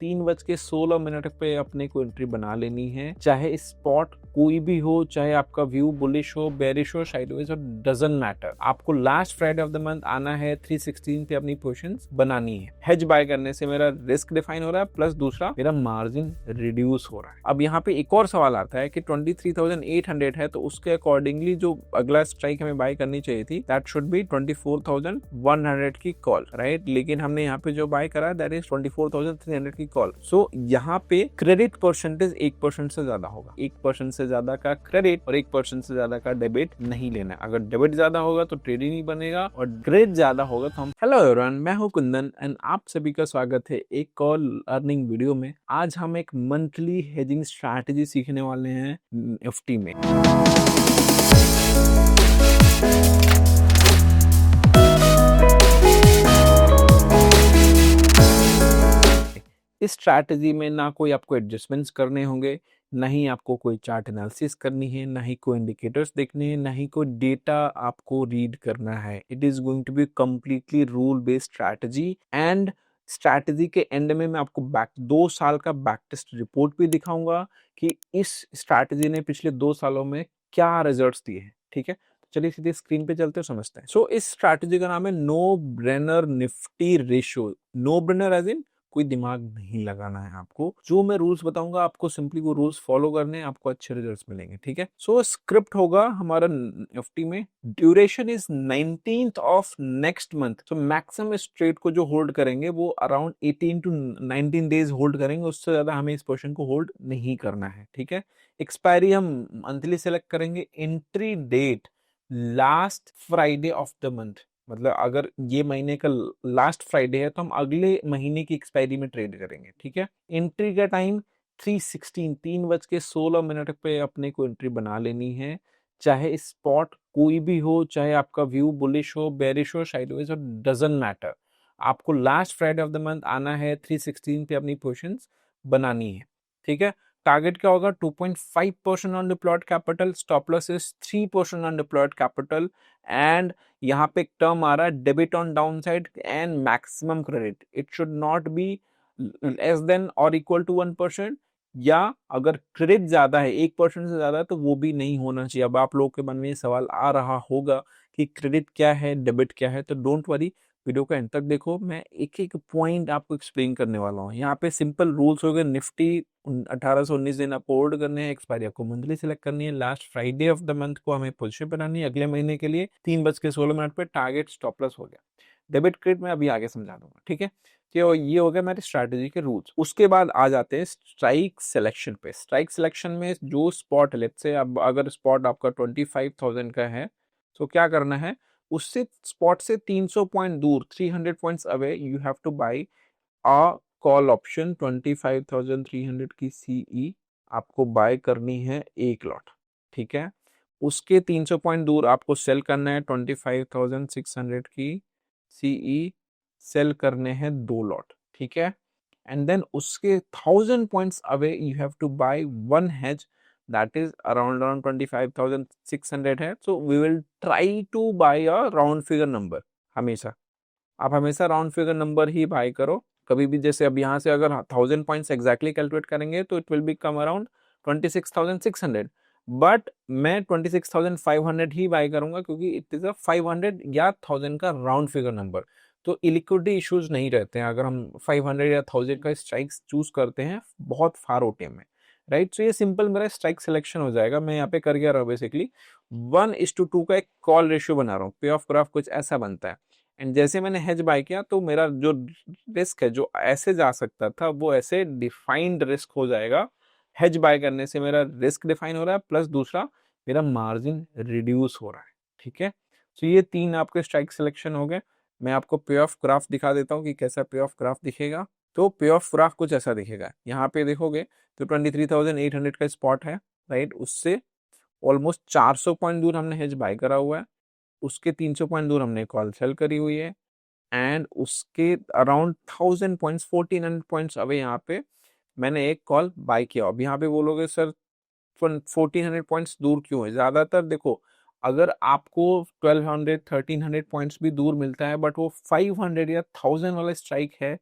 3:16 पे अपने को एंट्री बना लेनी है, चाहे स्पॉट कोई भी हो, चाहे आपका व्यू बुलिश हो, बेरिश हो, साइडवेज हो, डजंट मैटर। आपको last Friday of the month आना है, 316 पे अपनी पोजीशंस बनानी है। हेज बाय करने से मेरा रिस्क डिफाइन हो रहा है, प्लस दूसरा मेरा मार्जिन रिड्यूस हो रहा है। अब यहाँ पे एक और सवाल आता है कि 23,800 है, तो उसके अकॉर्डिंगली जो अगला स्ट्राइक हमें बाय करनी चाहिए थी, दैट शुड बी 24,100 की कॉल, राइट। लेकिन हमने यहाँ पे जो बाय करा दैट इज 24,300 की कॉल। सो यहाँ पे क्रेडिट परसेंटेज 1% से ज्यादा होगा। 1% से ज्यादा का क्रेडिट और 1% से ज्यादा का डेबिट नहीं लेना है। अगर डेबिट ज्यादा होगा तो ट्रेड ही नहीं बनेगा, और क्रेडिट ज्यादा होगा तो हम। हेलो एवरीवन, मैं हूं कुंदन एंड आप सभी का स्वागत है एक कॉल अर्निंग वीडियो में। आज हम एक मंथली हेजिंग स्ट्रैटेजी सीखने वाले हैं निफ्टी में। इस स्ट्रैटेजी में ना कोई आपको एडजस्टमेंट्स करने होंगे, ना ही आपको कोई चार्ट एनालिसिस करनी है, ना ही कोई इंडिकेटर्स देखने हैं, ना ही कोई डेटा आपको रीड करना है। It is going to be completely rule based strategy. And strategy के एंड में मैं आपको 2 साल का बैक टेस्ट रिपोर्ट भी दिखाऊंगा कि इस स्ट्रैटेजी ने पिछले 2 सालों में क्या रिजल्ट्स दिए हैं। ठीक है, चलिए सीधे स्क्रीन पे चलते हैं, समझते हैं। सो इस स्ट्रैटेजी का नाम है no brainer Nifty ratio. No brainer as in कोई दिमाग नहीं लगाना है आपको। जो मैं रूल्स बताऊंगा आपको सिंपली वो रूल्स फॉलो करने हैं, आपको अच्छे रिजल्ट्स मिलेंगे। ठीक है, सो स्क्रिप्ट होगा हमारा निफ्टी में। Duration is 19th of next month. तो मैक्सिमम इस ट्रेड को जो होल्ड करेंगे वो अराउंड 18 to 19 डेज होल्ड करेंगे, उससे ज्यादा हमें इस पोजीशन को होल्ड नहीं करना है। ठीक है, एक्सपायरी हम मंथली सेलेक्ट करेंगे। Entry date last Friday of the month, मतलब अगर ये महीने का लास्ट फ्राइडे है तो हम अगले महीने की एक्सपायरी में ट्रेड करेंगे। ठीक है, एंट्री का टाइम 3:16 पे अपने को एंट्री बना लेनी है, चाहे स्पॉट कोई भी हो, चाहे आपका व्यू बुलिश हो, बेरिश हो, साइडवेज हो, डजंट मैटर। आपको last Friday of the month आना है, 316 पे अपनी पोजीशंस बनानी है। ठीक है, टारगेट क्या होगा? 2.5% on deployed capital, stop loss is 3% on deployed capital, and यहाँ पे एक टर्म आ रहा है debit on down side and maximum credit. It should not be less than और इक्वल टू 1%, या अगर क्रेडिट ज्यादा है 1% से ज्यादा है तो वो भी नहीं होना चाहिए। अब आप लोगों के मन में ये सवाल आ रहा होगा कि क्रेडिट क्या है, डेबिट क्या है, तो डोंट वरी, वीडियो का एंड तक देखो। मैं एक एक पॉइंट आपको एक्सप्लेन करने वाला हूँ। यहाँ पे सिंपल रूल्स हो गए। निफ्टी 1819 दिन आपको होल्ड करने हैं, एक्सपायरी आपको मंथली सेलेक्ट करनी है, last Friday of the month को हमें पोजीशन बनानी है अगले महीने के लिए 3:16 पे। टारगेट स्टॉप लॉस हो गया, डेबिट क्रेडिट मैं अभी आगे समझा दूंगा। ठीक है, तो ये हो गया मेरे स्ट्रैटेजी के रूल्स। उसके बाद आ जाते हैं स्ट्राइक सिलेक्शन पे। स्ट्राइक सिलेक्शन में जो स्पॉट, लेट्स से अब अगर स्पॉट आपका 25,000 का है तो क्या करना है, उससे स्पॉट से 300 पॉइंट दूर, 300 points away, you have two by a call option 25,300 की सीई आपको बाय करनी है एक लॉट। ठीक है, उसके 300 पॉइंट दूर आपको सेल करना है 25,600 की सीई, सेल करने हैं 2 लॉट। ठीक है, एंड देन उसके 1000 points away you have to buy one hedge, that is around 25,600 है। So we will try to buy a round figure number. हमेशा आप हमेशा राउंड फिगर नंबर ही बाय करो। कभी भी जैसे अब यहाँ से अगर 1000 पॉइंट्स एग्जैक्टली कैलकुलेट करेंगे तो it will be come around 26,600, but मैं 26,500 ही बाय करूंगा क्योंकि इट इज अ 500 या 1000 का राउंड फिगर नंबर। तो इलिक्विडिटी इश्यूज नहीं रहते हैं अगर हम 500 या 1000 का स्ट्राइक्स चूज करते हैं बहुत फार ओटे में, राइट। सो ये सिंपल मेरा स्ट्राइक सिलेक्शन हो जाएगा। मैं यहाँ पे कर गया रहा हूँ बेसिकली 1:2 का एक कॉल रेशियो बना रहा हूँ। पे ऑफ ग्राफ कुछ ऐसा बनता है, एंड जैसे मैंने हेज बाय किया तो मेरा जो रिस्क है जो ऐसे जा सकता था वो ऐसे डिफाइंड रिस्क हो जाएगा। हेज बाय करने से मेरा रिस्क डिफाइन हो रहा है, प्लस दूसरा मेरा मार्जिन रिड्यूस हो रहा है। ठीक है, तो ये 3 आपके स्ट्राइक सिलेक्शन हो गए। मैं आपको पे ऑफ ग्राफ दिखा देता हूँ कि कैसा पे ऑफ ग्राफ दिखेगा। तो पे ऑफ ग्राफ कुछ ऐसा दिखेगा। यहाँ पे देखोगे तो 23,800 का स्पॉट है, राइट। उससे ऑलमोस्ट 400 पॉइंट दूर हमने हेज बाय करा हुआ है, उसके 300 पॉइंट दूर हमने कॉल सेल करी हुई है, एंड उसके अराउंड 1000 पॉइंट्स 1400 पॉइंट्स अवे यहाँ पे मैंने एक कॉल बाय किया। अब यहाँ पे बोलोगे सर 1400 पॉइंट्स दूर क्यों है? ज्यादातर देखो, अगर आपको 1200 1300 पॉइंट्स भी दूर मिलता है बट वो 500 या 1000 वाला स्ट्राइक है,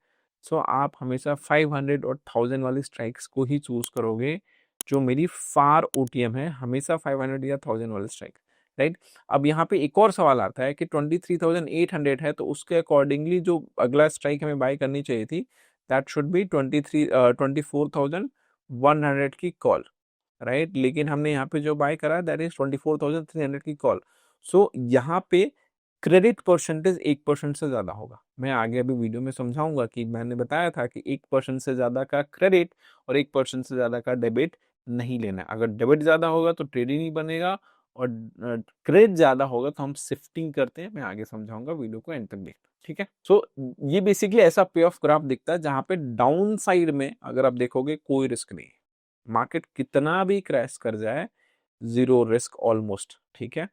सो आप हमेशा 500 और 1000 वाली स्ट्राइक्स को ही चूज करोगे जो मेरी फार ओटीएम है, हमेशा 500 या 1000 वाली स्ट्राइक, राइट। अब यहाँ पे एक और सवाल आता है कि 23,800 है, तो उसके अकॉर्डिंगली जो अगला स्ट्राइक हमें बाय करनी चाहिए थी, दैट शुड बी 24,100 की कॉल, राइट। लेकिन हमने यहाँ पे जो बाय करा दैट इज 24,300 की कॉल। सो यहाँ पे क्रेडिट परसेंटेज 1% से ज्यादा होगा। मैं आगे अभी वीडियो में समझाऊंगा कि मैंने बताया था कि 1% से ज्यादा का क्रेडिट और 1% से ज्यादा का डेबिट नहीं लेना है। अगर डेबिट ज्यादा होगा तो ट्रेड ही नहीं बनेगा, और क्रेडिट ज्यादा होगा तो हम शिफ्टिंग करते हैं। मैं आगे समझाऊंगा, वीडियो को एंड तक देखना, ठीक है। सो ये बेसिकली ऐसा पे ऑफ ग्राफ दिखता है जहां पे डाउन साइड में अगर आप देखोगे कोई रिस्क नहीं है, मार्केट कितना भी क्रैश कर जाए जीरो रिस्क ऑलमोस्ट, ठीक है।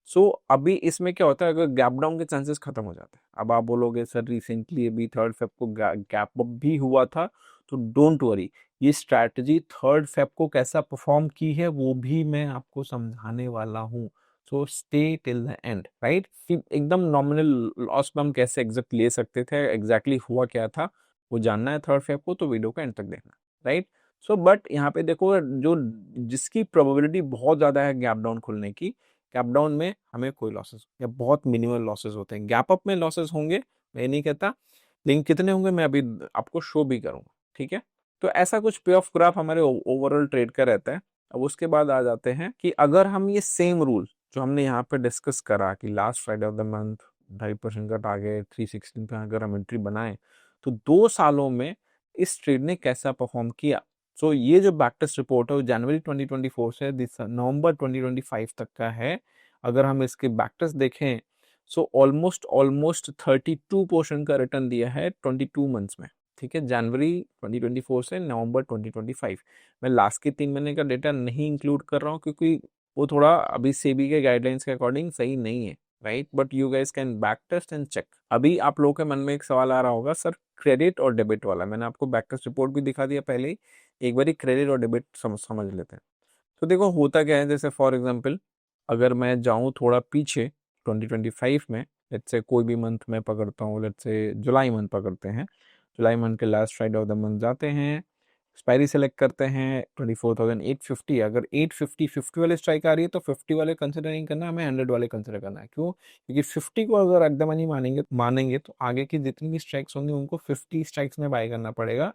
सो अभी इसमें क्या होता है, अगर गैप डाउन के चांसेस खत्म हो जाते हैं। अब आप बोलोगे सर रिसेंटली अभी 3rd फेब को गैप अप भी हुआ था, तो डोंट वरी, ये स्ट्रैटेजी 3rd फेब को कैसा परफॉर्म की है वो भी मैं आपको समझाने वाला हूँ। So stay till the end, right. एकदम नॉमिनल लॉस हम कैसे एग्जैक्ट ले सकते थे, एग्जैक्टली हुआ क्या था, वो जानना है 3rd फेब को, तो वीडियो को एंड तक देखना, राइट। सो बट यहाँ पे देखो, जो जिसकी प्रोबेबिलिटी बहुत ज्यादा है गैप डाउन खुलने की, गैप डाउन में हमें कोई लॉसेस या बहुत मिनिमल लॉसेस होते हैं। गैप अप में लॉसेस होंगे, मैं नहीं कहता, लेकिन कितने होंगे मैं अभी आपको शो भी करूंगा, ठीक है। तो ऐसा कुछ पे ऑफ ग्राफ हमारे ओवरऑल ट्रेड का रहता है। अब उसके बाद आ जाते हैं कि अगर हम ये सेम रूल जो हमने यहाँ पे डिस्कस करा कि last Friday of the month 2.5% का टारगेट 316 पे अगर हम एंट्री बनाए, तो 2 सालों में इस ट्रेड ने कैसा परफॉर्म किया। सो ये जो बैकटेस्ट रिपोर्ट है वो जनवरी 2024 से नवंबर 2025 तक का है। अगर हम इसके बैकटेस्ट देखें, सो ऑलमोस्ट 32% का रिटर्न दिया है 22 मंथ्स में, ठीक है। जनवरी 2024 से नवंबर 2025। मैं लास्ट के 3 महीने का डेटा नहीं इंक्लूड कर रहा हूँ क्योंकि वो थोड़ा अभी सेबी के गाइडलाइंस के अकॉर्डिंग सही नहीं है, right. But you guys can backtest and check. अभी आप लोगों के मन में एक सवाल आ रहा होगा, सर क्रेडिट और डेबिट वाला, मैंने आपको बैक टेस्ट रिपोर्ट भी दिखा दिया पहले ही, एक बार क्रेडिट और डेबिट समझ लेते हैं। तो देखो होता क्या है, जैसे फॉर एग्जांपल अगर मैं जाऊं थोड़ा पीछे 2025 में, लेट्स से कोई भी मंथ में पकड़ता हूँ, लेट्स से जुलाई मंथ पकड़ते हैं, जुलाई मंथ के last Friday of the month जाते हैं, एक्सपायरी सेलेक्ट करते हैं 24,850। अगर 850 50 वाले स्ट्राइक आ रही है तो 50 वाले कंसिडर नहीं करना, हमें 100 वाले कंसिडर करना है। क्यों? क्योंकि 50 को अगर एकदम नहीं मानेंगे तो आगे की जितनी भी स्ट्राइक्स होंगी उनको 50 स्ट्राइक्स में बाय करना पड़ेगा,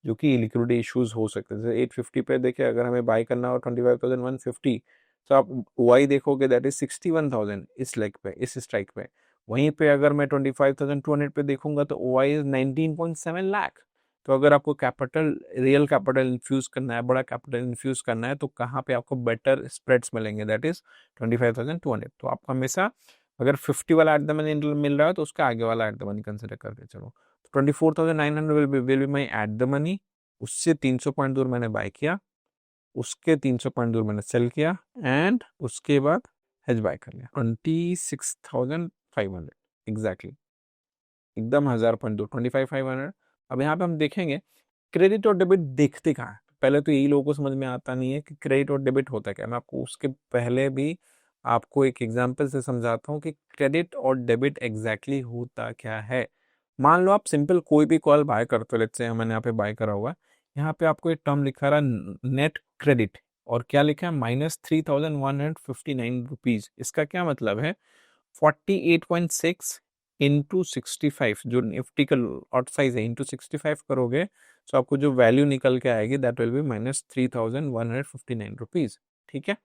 जो कि लिक्विडिटी इश्यूज हो सकते हैं। जैसे 850 पे देखिए, अगर हमें बाय करना हो 25,150, तो आप वाई देखोगे दैट इज 61,000 इस लेग पे, इस स्ट्राइक पे। वहीं पे अगर मैं 25,200 पे देखूंगा तो ओ आई इज 19.7 लाख। तो अगर आपको कैपिटल, रियल कैपिटल इन्फ्यूज करना है, बड़ा कैपिटल इन्फ्यूज करना है, तो कहाँ पे आपको बेटर स्प्रेड्स मिलेंगे, दैट इज 25,200। तो आपको हमेशा अगर 50 वाला एट द मनी मिल रहा है तो उसका आगे वाला एट द मनी कंसिडर करके चलो। 24,900 will be my at the money. उससे 300 पॉइंट दूर मैंने बाय किया, उसके 300 पॉइंट दूर मैंने सेल किया, एंड उसके बाद हेज बाय कर लिया 26,500 एग्जैक्टली, एकदम 1000 पॉइंट दूर 25,500। अब यहाँ पे हम देखेंगे क्रेडिट और डेबिट देखते कहाँ है। पहले तो यही लोगों को समझ में आता नहीं है कि क्रेडिट और डेबिट होता क्या है। मैं आपको उसके पहले भी आपको एक एग्जांपल से समझाता हूँ कि क्रेडिट और डेबिट एग्जैक्टली होता क्या है। मान लो आप सिंपल कोई भी कॉल बाय करते हो, लेट्स से मैंने यहाँ पे बाय करा हुआ है, यहाँ पे आपको एक टर्म लिखा रहा नेट क्रेडिट, और क्या लिखा है -3,159 रुपीज। इसका क्या मतलब है, 48.6 इंटू 65, जो निफ्टी का लॉट साइज है, इंटू 65 करोगे तो आपको जो वैल्यू निकल के आएगी दैट विल बी -3,159 रुपीज, ठीक है।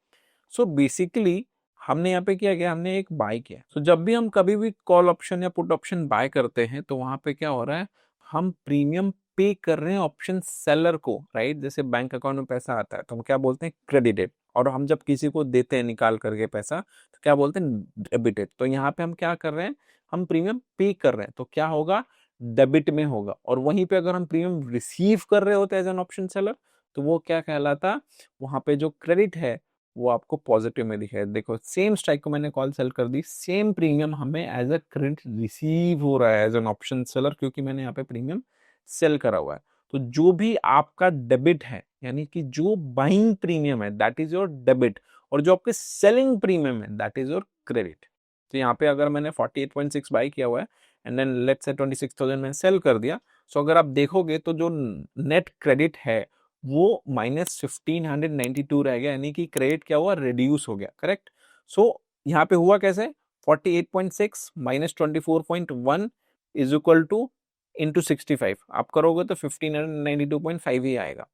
सो बेसिकली हमने यहाँ पे क्या किया, हमने एक बाय किया। सो जब भी हम कभी भी कॉल ऑप्शन या पुट ऑप्शन बाय करते हैं तो वहां पे क्या हो रहा है, हम प्रीमियम पे कर रहे हैं ऑप्शन सेलर को, राइट। जैसे बैंक अकाउंट में पैसा आता है तो हम क्या बोलते हैं, क्रेडिटेड, और हम जब किसी को देते हैं निकाल करके पैसा तो क्या बोलते हैं, डेबिटेड। तो यहाँ पे हम क्या कर रहे हैं, हम प्रीमियम पे कर रहे हैं, तो क्या होगा, डेबिट में होगा। और वहीं पे अगर हम प्रीमियम रिसीव कर रहे होते हैं एज एन ऑप्शन सेलर, तो वो क्या कहलाता, वहां पे जो क्रेडिट है वो आपको पॉजिटिव में दिखाई। देखो सेम स्ट्राइक को मैंने कॉल सेल कर दी, सेम प्रीमियम हमें एज अ क्रेडिट रिसीव हो रहा है एज एन ऑप्शन सेलर, क्योंकि मैंने यहाँ पे प्रीमियम सेल करा हुआ है। तो जो भी आपका डेबिट है, यानी कि जो बाइंग प्रीमियम है दैट इज योर डेबिट, और जो आपके सेलिंग प्रीमियम है दैट इज योर क्रेडिट। तो यहाँ पे अगर मैंने 48.6 बाई किया हुआ है, एंड देन लेट्स से 26,000 मैंने सेल कर दिया। सो अगर आप देखोगे तो जो नेट क्रेडिट है वो -1592 रह गया, यानी कि क्रेडिट क्या हुआ, रिड्यूस हो गया, करेक्ट। सो यहाँ पे हुआ कैसे, 48.6 -24.1 इज इक्वल टू इंटू 65, आप करोगे तो 1592.5 ही आएगा।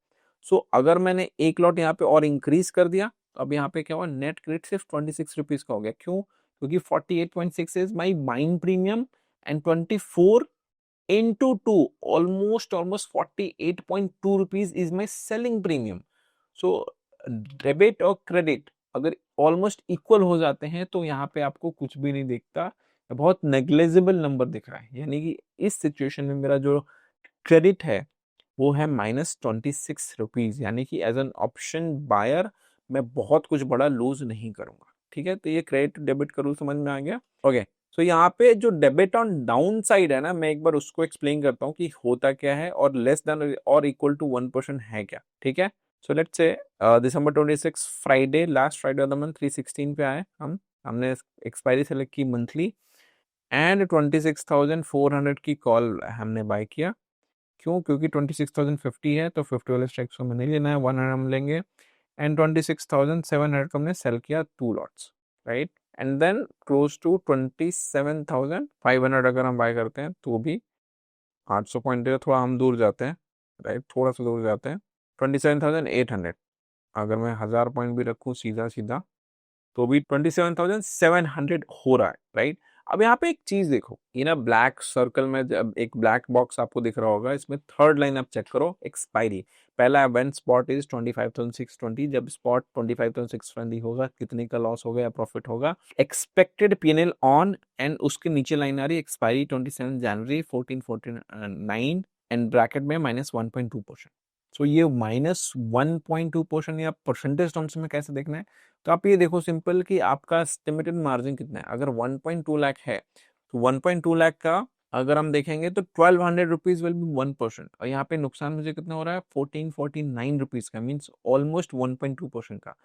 सो अगर मैंने एक लॉट यहाँ पे और इंक्रीज कर दिया तो अब यहाँ पे क्या हुआ, नेट क्रेडिट सिर्फ 26 रुपीज का हो गया। क्यों, क्योंकि 48.6 is my buying premium and 24 into 2 almost 48.2 rupees is my selling premium. So debit और क्रेडिट अगर ऑलमोस्ट इक्वल हो जाते हैं तो यहाँ पे आपको कुछ भी नहीं दिखता, बहुत नेग्लेजिबल नंबर दिख रहा है। यानी कि इस सिचुएशन में मेरा जो क्रेडिट है वो है -26 रुपीज, यानी कि एज एन ऑप्शन बायर मैं बहुत कुछ बड़ा लूज नहीं करूंगा। ठीक है, तो ये क्रेडिट डेबिट का रूल समझ में आ गया। ओके, सो यहाँ पे जो डेबिट ऑन डाउन साइड है ना, मैं एक बार उसको एक्सप्लेन करता हूँ कि होता क्या है, और लेस देन और इक्वल टू 1% है क्या। ठीक है, so let's say December 26 Friday, last Friday of the month 316 पे आए हमने एक्सपायरी सेलेक्ट की मंथली एंड 26,400 की कॉल हमने बाय किया। क्यों, क्योंकि 26,050 है तो 50 वाले स्ट्राइक्स को हमें नहीं लेना है, 100 हम लेंगे एंड 26,700 को हमने सेल किया 2 lots, right. And then close to 27,500 अगर हम बाय करते हैं तो भी 800 पॉइंट है, थोड़ा हम दूर जाते हैं, राइट, थोड़ा सा दूर जाते हैं। 27,800 अगर मैं 1000 पॉइंट भी रखूँ सीधा सीधा तो भी 27,700 हो रहा है, राइट। अब यहाँ पे एक चीज देखो, ये ना ब्लैक सर्कल में जब एक ब्लैक बॉक्स आपको दिख रहा होगा, इसमें थर्ड लाइन आप चेक करो, एक्सपायरी। पहला व्हेन स्पॉट इज 25,620, जब स्पॉट 25,620 होगा कितने का लॉस होगा या प्रॉफिट होगा, एक्सपेक्टेड पीएनएल ऑन, एंड उसके नीचे लाइन आ रही है एक्सपायरी 27 जनवरी 1449 एंड ब्रैकेट में -1.2%। सो ये -1.2% या परसेंटेज टर्म्स में कैसे देखना है, तो आप ये देखो सिंपल कि आपका एस्टिमेटेड मार्जिन कितना है। अगर 1.2 लाख है तो 1.2 लाख का अगर हम देखेंगे तो 1200 रुपीज विल बी 1%, और यहाँ पे नुकसान मुझे कितना हो रहा है, 1449 रुपीज का, मीन्स ऑलमोस्ट 1.2% का।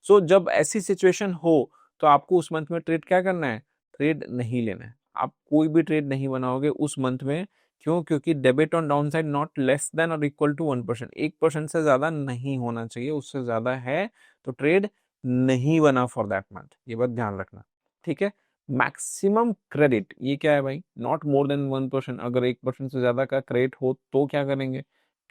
सो जब ऐसी सिचुएशन हो तो आपको उस मंथ में ट्रेड क्या करना है, ट्रेड नहीं लेना है। आप कोई भी ट्रेड नहीं बनाओगे उस मंथ में। क्यों, क्योंकि debit on down side not less than और इक्वल टू 1%, 1% से ज्यादा नहीं होना चाहिए, उससे ज्यादा है तो ट्रेड नहीं बना फॉर दैट मंथ, ये बात ध्यान रखना। ठीक है, मैक्सिमम क्रेडिट ये क्या है भाई, नॉट मोर देन 1%। अगर 1% से ज्यादा का क्रेडिट हो तो क्या करेंगे,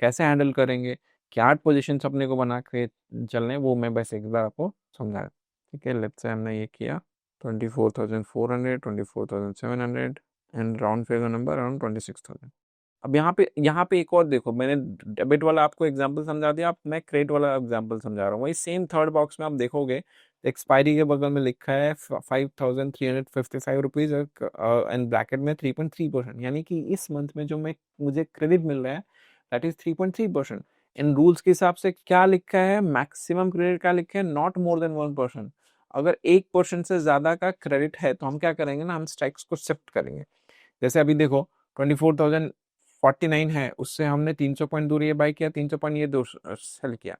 कैसे हैंडल करेंगे, क्या पोजिशन अपने को बना के चलने, वो मैं बस एक बार आपको समझा। ठीक है, लेट्स से हमने ये किया 24,400, 24,700 and round figure number around 26,000। अब यहाँ पे एक और देखो, मैंने डेबिट वाला आपको एग्जांपल समझा दिया, अब मैं क्रेडिट वाला एग्जांपल समझा रहा हूँ। वही सेम थर्ड बॉक्स में आप देखोगे एक्सपायरी के बगल में लिखा है 5,355 रुपीज एंड ब्रैकेट में 3.3%, यानी कि इस मंथ में जो मुझे क्रेडिट मिल रहा है दैट इज 3.3%। इन रूल्स के हिसाब से क्या लिखा है, मैक्सिमम क्रेडिट क्या लिखा है, नॉट मोर देन 1%। अगर 1% से ज्यादा का क्रेडिट है तो हम क्या करेंगे ना, हम स्ट्राइक्स को शिफ्ट करेंगे। जैसे अभी देखो 24,049 है, उससे हमने 300 पॉइंट दूर ये बाई किया, 300 पॉइंट ये दूर सेल किया।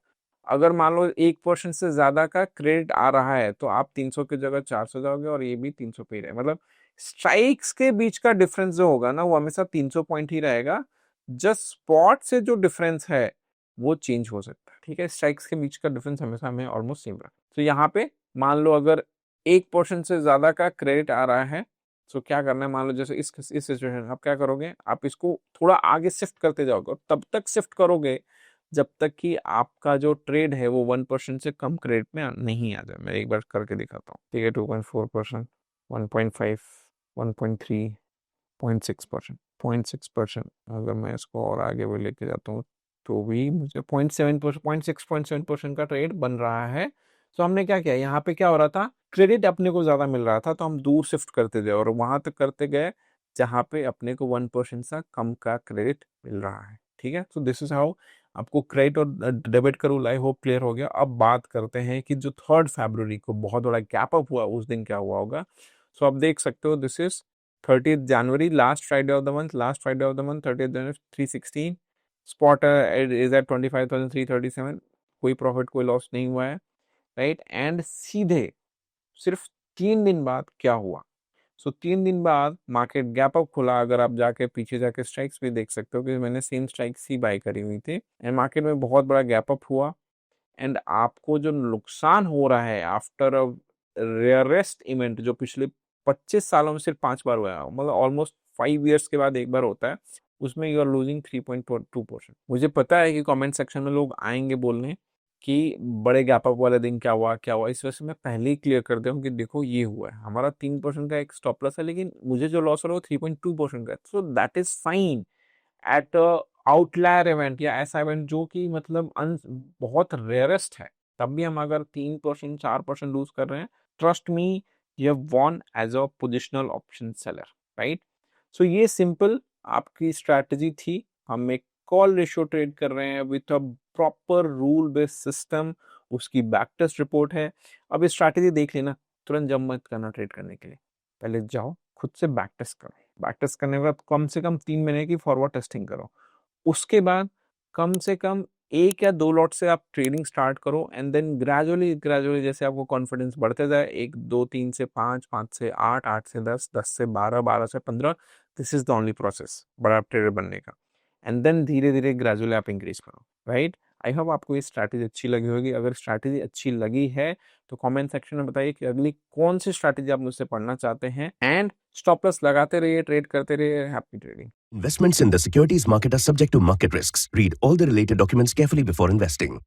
अगर मान लो 1% से ज्यादा का क्रेडिट आ रहा है तो आप 300 की जगह 400 जाओगे और ये भी 300 पे ही रहेगा। मतलब स्ट्राइक्स के बीच का डिफरेंस जो होगा ना वो हमेशा 300 पॉइंट ही रहेगा। जस्ट स्पॉट से जो डिफरेंस है वो चेंज हो सकता है। ठीक है, स्ट्राइक्स के बीच का डिफरेंस हमेशा हमें ऑलमोस्ट सेम रखा। तो यहाँ पे मान लो अगर 1% से ज्यादा का क्रेडिट आ रहा है तो क्या करना है, मान लो जैसे इस सिचुएशन आप क्या करोगे, आप इसको थोड़ा आगे शिफ्ट करते जाओगे और तब तक शिफ्ट करोगे जब तक कि आपका जो ट्रेड है वो 1% से कम क्रेडिट में नहीं आ जाए। मैं एक बार करके दिखाता हूँ। ठीक है, 2.4%, 1.5, 1.3, 0.6%, 0.6%। अगर मैं इसको और आगे भी लेके जाता हूँ तो भी मुझे 0.7%, 0.7% का ट्रेड बन रहा है। तो हमने क्या किया, यहाँ पे क्या हो रहा था, क्रेडिट अपने को ज्यादा मिल रहा था तो हम दूर शिफ्ट करते गए और वहां तक करते गए जहां पे अपने को 1% से कम का क्रेडिट मिल रहा है। ठीक है, तो दिस इज हाउ आपको क्रेडिट और डेबिट का रूल आई होप क्लियर हो गया। अब बात करते हैं कि जो 3 फरवरी को बहुत बड़ा गैप अप हुआ उस दिन क्या हुआ होगा। सो आप देख सकते हो this is 30th January, last Friday of the month, last Friday of the month 30th January 316, spot is at 25,337, कोई प्रॉफिट कोई लॉस नहीं हुआ है, राइट। एंड सीधे सिर्फ 3 दिन बाद क्या हुआ, सो 3 दिन बाद मार्केट गैप अप खुला। अगर आप जाके पीछे जाके स्ट्राइक्स भी देख सकते हो कि मैंने सेम स्ट्राइक्स ही बाय करी हुई थी एंड मार्केट में बहुत बड़ा गैप अप हुआ एंड आपको जो नुकसान हो रहा है आफ्टर अ रेयरेस्ट इवेंट जो पिछले 25 सालों में सिर्फ 5 बार हुआ है, मतलब ऑलमोस्ट 5 इयर्स के बाद एक बार होता है, उसमें यू आर लूजिंग 3.2%। मुझे पता है कि कमेंट सेक्शन में लोग आएंगे बोलने कि बड़े गैप अप वाले दिन क्या हुआ, इस वजह से मैं पहले ही क्लियर कर दूं कि देखो ये हुआ है, हमारा 3% का एक स्टॉप लॉस है, लेकिन मुझे जो लॉस हो रहा है वो 3.2% का है, so that is fine eight outlier event या ऐसा इवेंट जो कि मतलब बहुत रेयरेस्ट है, तब भी हम अगर 3% 4% लूज कर रहे हैं, trust me you have won as a positional option seller, right. So ये सिंपल आपकी स्ट्रैटेजी थी। हम एक कॉल रेशियो ट्रेड कर रहे हैं with a proper rule based system, उसकी बैक टेस्ट रिपोर्ट है। अब ये स्ट्रैटेजी देख लेना, तुरंत जंप मत करना ट्रेड करने के लिए, पहले जाओ खुद से बैक टेस्ट करो, बैक टेस्ट करने के बाद कम से कम 3 महीने की फॉरवर्ड टेस्टिंग करो, उसके बाद कम से कम 1 या 2 लॉट से आप ट्रेडिंग स्टार्ट करो एंड देन ग्रेजुअली ग्रेजुअली जैसे आपको कॉन्फिडेंस बढ़ते जाए, 1 2 3 से 5, 5 से 8, 8 से 10, 10 से 12, 12 से 15, this is the only process बड़ा ट्रेडर बनने का, एंड देन धीरे धीरे ग्रेजुअली आप इंक्रीज करो, राइट। आई होप आपको ये स्ट्रैटेजी अच्छी लगी होगी। अगर स्ट्रैटेजी अच्छी लगी है तो कमेंट सेक्शन में बताइए कि अगली कौन सी स्ट्रैटेजी आप मुझसे पढ़ना चाहते हैं, एंड स्टॉप लॉस लगाते रहिए, ट्रेड करते रहिए, happy trading. Investments in the securities market are subject to market risks. Read all the related documents carefully before investing.